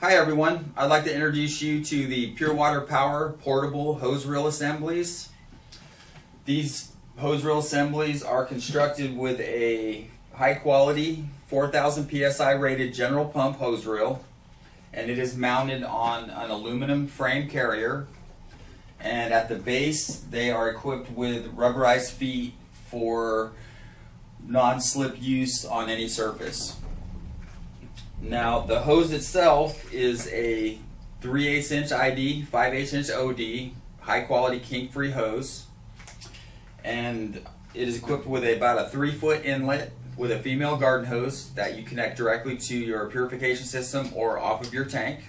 Hi everyone, I'd like to introduce you to the Pure Water Power portable hose reel assemblies. These hose reel assemblies are constructed with a high quality 4,000 psi rated general pump hose reel, and it is mounted on an aluminum frame carrier, and at the base they are equipped with rubberized feet for non-slip use on any surface. Now the hose itself is a 3/8 inch ID, 5/8 inch OD, high quality kink free hose, and it is equipped with about a 3-foot inlet with a female garden hose that you connect directly to your purification system or off of your tank,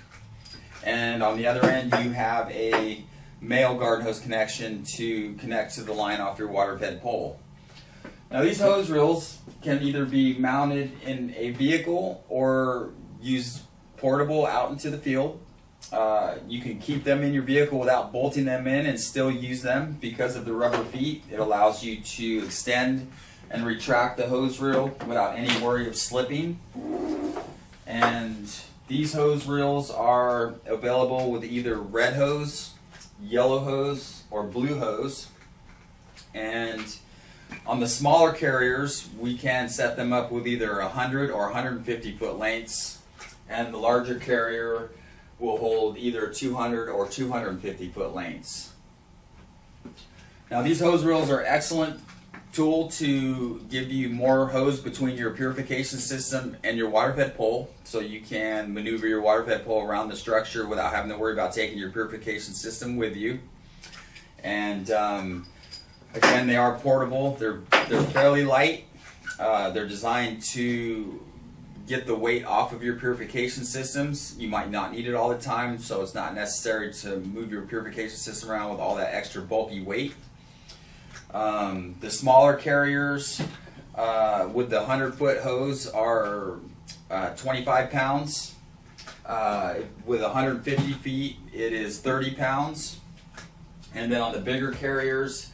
and on the other end you have a male garden hose connection to connect to the line off your water fed pole. Now these hose reels can either be mounted in a vehicle or used portable out into the field. You can keep them in your vehicle without bolting them in and still use them because of the rubber feet. It allows you to extend and retract the hose reel without any worry of slipping. And these hose reels are available with either red hose, yellow hose, or blue hose. And on the smaller carriers, we can set them up with either 100 or 150 foot lengths, and the larger carrier will hold either 200 or 250 foot lengths. Now these hose reels are an excellent tool to give you more hose between your purification system and your water fed pole, so you can maneuver your water fed pole around the structure without having to worry about taking your purification system with you. And again, they are portable. They're fairly light. They're designed to get the weight off of your purification systems. You might not need it all the time, so it's not necessary to move your purification system around with all that extra bulky weight. The smaller carriers with the 100-foot hose are 25 pounds. With 150 feet, it is 30 pounds. And then on the bigger carriers,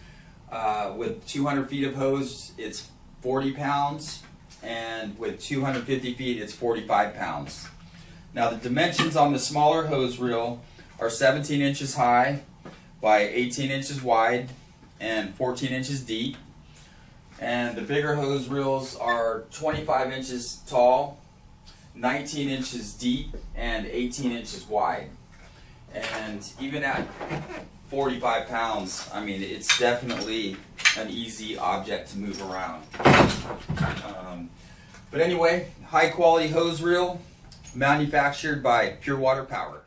with 200 feet of hose, it's 40 pounds, and with 250 feet, it's 45 pounds. Now the dimensions on the smaller hose reel are 17 inches high by 18 inches wide and 14 inches deep. And the bigger hose reels are 25 inches tall, 19 inches deep, and 18 inches wide. And even at 45 pounds, I mean, it's definitely an easy object to move around. But anyway, high quality hose reel manufactured by Pure Water Power.